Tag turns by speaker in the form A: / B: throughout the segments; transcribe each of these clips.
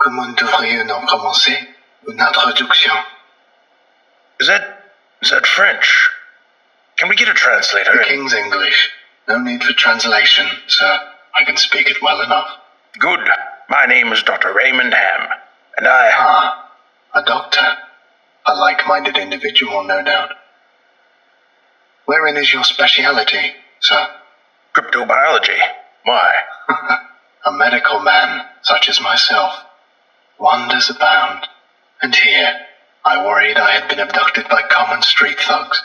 A: Comment devrions-nous commencer une introduction?
B: Is that French? Can we get a translator?
A: The King's English. No need for translation, sir. I can speak it well enough.
B: Good. My name is Dr. Raymond Ham, and
A: A doctor. A like-minded individual, no doubt. Wherein is your speciality, sir?
B: Cryptobiology. Why?
A: A medical man, such as myself. Wonders abound. And here, I worried I had been abducted by common street thugs.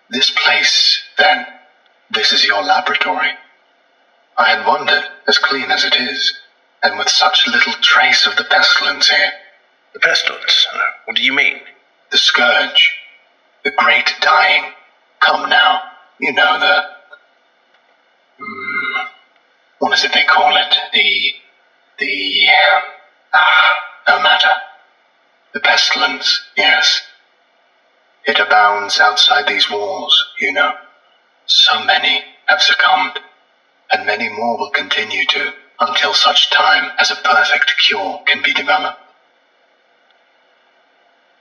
A: This place, then, this is your laboratory. I had wondered, as clean as it is, and with such little trace of the pestilence here.
B: The pestilence? What do you mean?
A: The scourge. The great dying. Come now, you know what is it they call it? No matter. The pestilence, yes. It abounds outside these walls, you know. So many have succumbed, and many more will continue to, until such time as a perfect cure can be developed.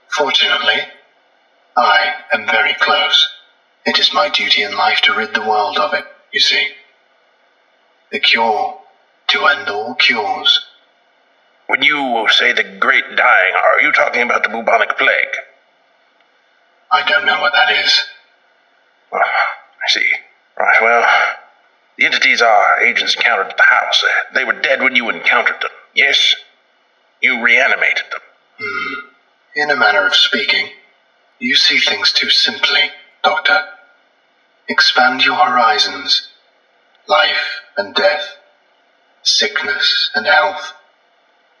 A: Fortunately, I am very close. It is my duty in life to rid the world of it, you see. The cure to end all cures.
B: When you say the great dying, are you talking about the bubonic plague?
A: I don't know what that is.
B: I see. Right, well, the entities our agents encountered at the house, they were dead when you encountered them, yes? You reanimated them.
A: In a manner of speaking, you see things too simply, Doctor. Expand your horizons. Life and death, sickness and health.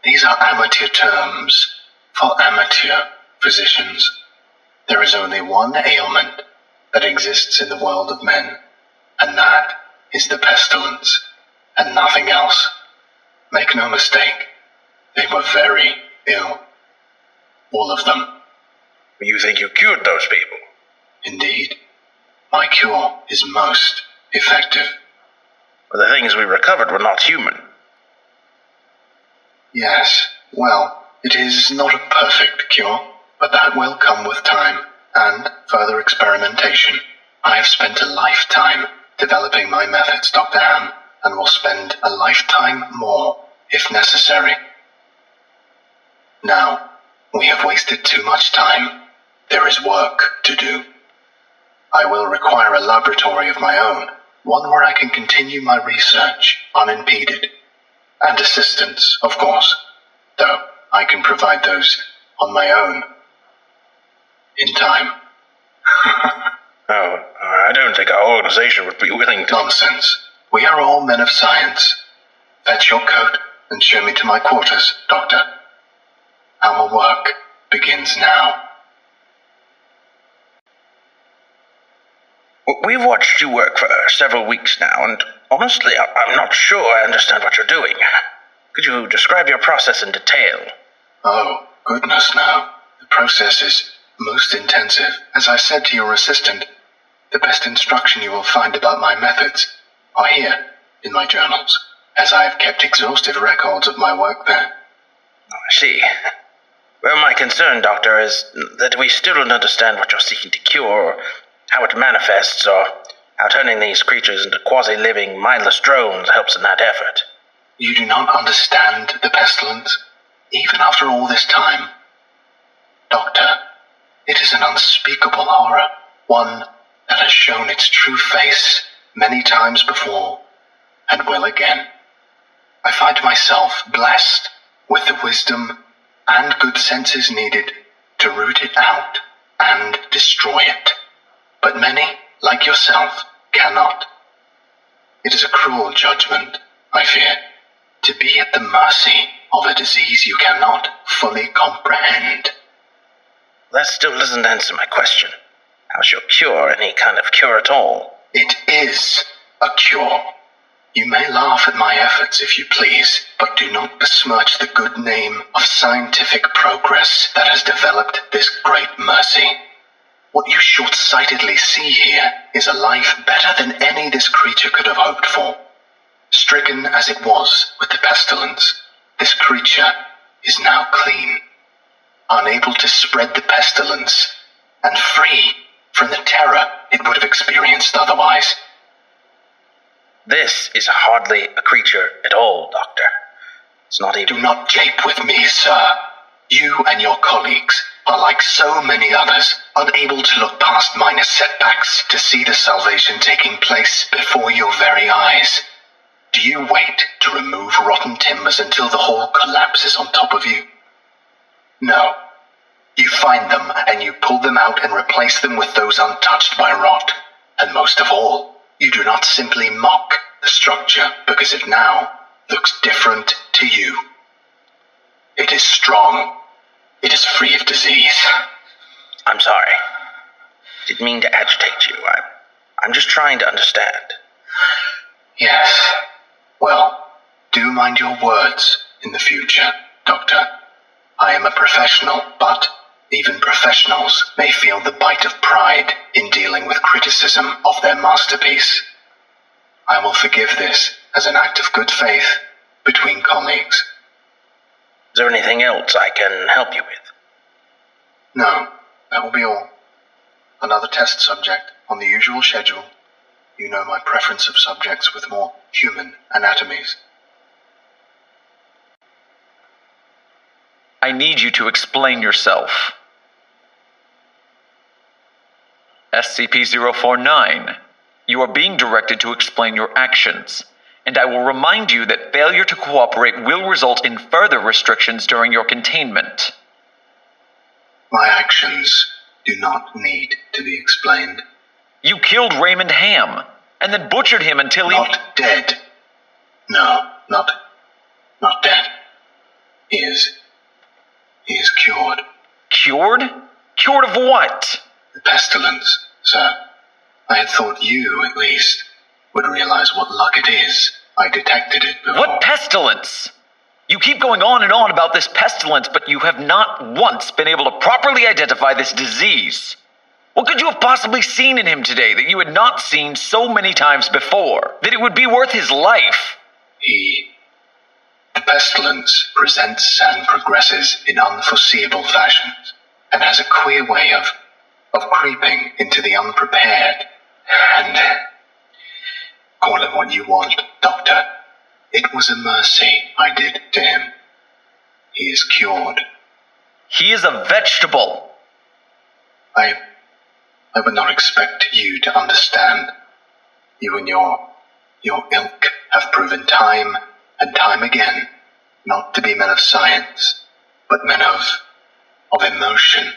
A: These are amateur terms for amateur physicians. There is only one ailment that exists in the world of men, and that is the pestilence, and nothing else. Make no mistake, they were very ill. All of them.
B: You think you cured those people?
A: Indeed. My cure is most effective.
B: But the things we recovered were not human.
A: Yes, well, it is not a perfect cure, but that will come with time and further experimentation. I have spent a lifetime developing my methods, Dr. Ham, and will spend a lifetime more if necessary. Now, we have wasted too much time. There is work to do. I will require a laboratory of my own, one where I can continue my research unimpeded. And assistance, of course, though I can provide those on my own. In time.
B: I don't think our organization would be willing to...
A: Nonsense. We are all men of science. Fetch your coat and show me to my quarters, Doctor. Our work begins now.
B: We've watched you work for several weeks now, and honestly, I'm not sure I understand what you're doing. Could you describe your process in detail?
A: Oh, goodness, no. The process is most intensive. As I said to your assistant, the best instruction you will find about my methods are here in my journals, as I have kept exhaustive records of my work there.
B: I see. Well, my concern, Doctor, is that we still don't understand what you're seeking to cure, or how it manifests, or how turning these creatures into quasi-living, mindless drones helps in that effort.
A: You do not understand the pestilence, even after all this time. Doctor, it is an unspeakable horror, one that has shown its true face many times before, and will again. I find myself blessed with the wisdom and good senses needed to root it out and destroy it. But many, like yourself, cannot. It is a cruel judgment, I fear, to be at the mercy of a disease you cannot fully comprehend.
B: That still doesn't answer my question. How's your cure any kind of cure at all?
A: It is a cure. You may laugh at my efforts if you please, but do not besmirch the good name of scientific progress that has developed this great mercy. What you short-sightedly see here is a life better than any this creature could have hoped for. Stricken as it was with the pestilence, This creature is now clean, unable to spread the pestilence, and free from the terror it would have experienced otherwise.
B: This is hardly a creature at all, Doctor. It's not even...
A: Do not jape with me, sir. You and your colleagues are like so many others, unable to look past minor setbacks to see the salvation taking place before your very eyes. Do you wait to remove rotten timbers until the whole collapses on top of you? No. You find them and you pull them out and replace them with those untouched by rot. And most of all, you do not simply mock the structure because it now looks different to you. It is strong. It is free of disease.
B: I'm sorry. Didn't mean to agitate you. I'm just trying to understand.
A: Yes. Well, do mind your words in the future, Doctor. I am a professional, but even professionals may feel the bite of pride in dealing with criticism of their masterpiece. I will forgive this as an act of good faith between colleagues.
B: Is there anything else I can help you with?
A: No, that will be all. Another test subject on the usual schedule. You know my preference of subjects with more human anatomies.
C: I need you to explain yourself. SCP-049, you are being directed to explain your actions, and I will remind you that failure to cooperate will result in further restrictions during your containment.
A: My actions do not need to be explained.
C: You killed Raymond Ham, and then butchered him until he...
A: Not dead. No, not dead. He is cured.
C: Cured? Cured of what?
A: The pestilence, sir. I had thought you, at least, would realize what luck it is. I detected it before.
C: What pestilence? You keep going on and on about this pestilence, but you have not once been able to properly identify this disease. What could you have possibly seen in him today that you had not seen so many times before, that it would be worth his life?
A: The pestilence presents and progresses in unforeseeable fashions, and has a queer way of creeping into the unprepared. And call it what you want, Doctor. It was a mercy I did to him. He is cured.
C: He is a vegetable.
A: I would not expect you to understand. You and your ilk have proven time and time again not to be men of science, but men of emotion.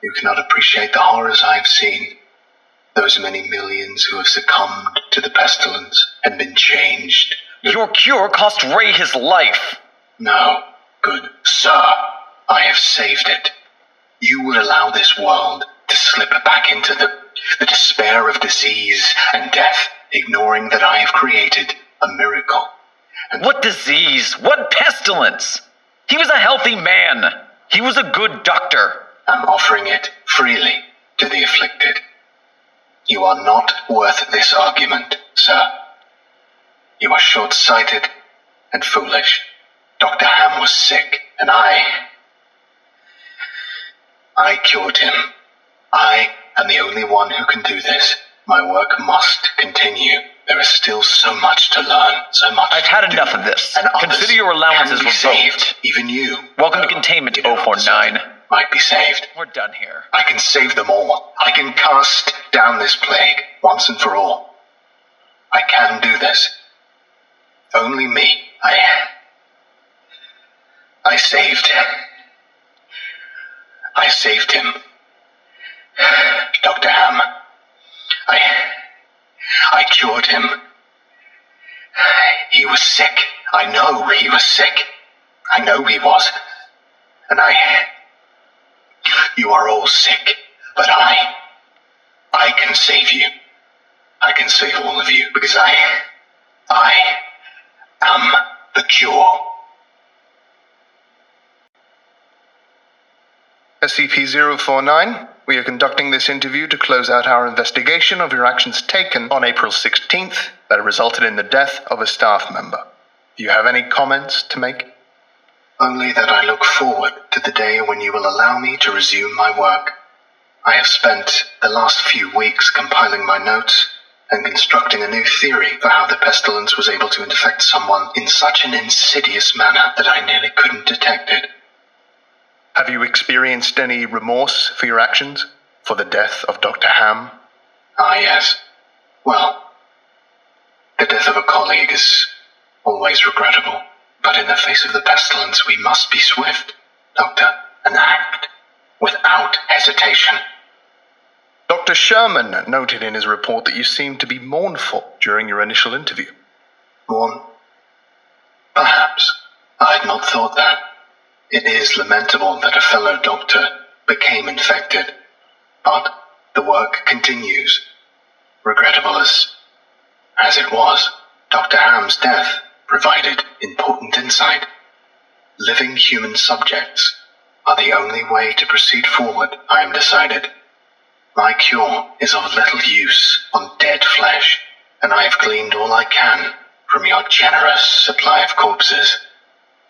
A: You cannot appreciate the horrors I have seen. Those many millions who have succumbed to the pestilence and been changed.
C: Your cure cost Ray his life.
A: No, good sir, I have saved it. You would allow this world to slip back into the despair of disease and death, ignoring that I have created a miracle. And
C: what disease? What pestilence? He was a healthy man. He was a good doctor.
A: I'm offering it freely to the afflicted. You are not worth this argument, sir. You are short-sighted and foolish. Dr. Ham was sick, and I cured him. I am the only one who can do this. My work must continue. There is still so much to learn, so much.
C: I've had enough of this.
A: And
C: consider your allowances revoked.
A: Saved, even you.
C: Welcome to containment, 049.
A: Might be saved.
C: We're done here.
A: I can save them all. I can cast down this plague once and for all. I can do this. Only me. I saved him. Dr. Ham. I cured him. He was sick. I know he was sick. I know he was. And you are all sick, but I can save you. I can save all of you because I am the cure.
D: SCP-049, we are conducting this interview to close out our investigation of your actions taken on April 16th that resulted in the death of a staff member. Do you have any comments to make?
A: Only that I look forward to the day when you will allow me to resume my work. I have spent the last few weeks compiling my notes and constructing a new theory for how the pestilence was able to infect someone in such an insidious manner that I nearly couldn't detect it.
D: Have you experienced any remorse for your actions? For the death of Dr. Ham?
A: Ah, yes. Well, the death of a colleague is always regrettable. But in the face of the pestilence, we must be swift, Doctor, and act without hesitation.
D: Dr. Sherman noted in his report that you seemed to be mournful during your initial interview.
A: Mourn? Perhaps. I had not thought that. It is lamentable that a fellow doctor became infected. But the work continues. Regrettable as it was, Dr. Ham's death provided important insight. Living human subjects are the only way to proceed forward, I am decided. My cure is of little use on dead flesh, and I have gleaned all I can from your generous supply of corpses.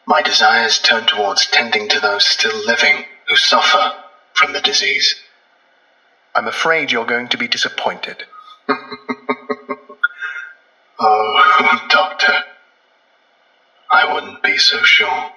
A: My desires turn towards tending to those still living who suffer from the disease.
D: I'm afraid you're going to be disappointed.
A: Oh, Doctor, I wouldn't be so sure.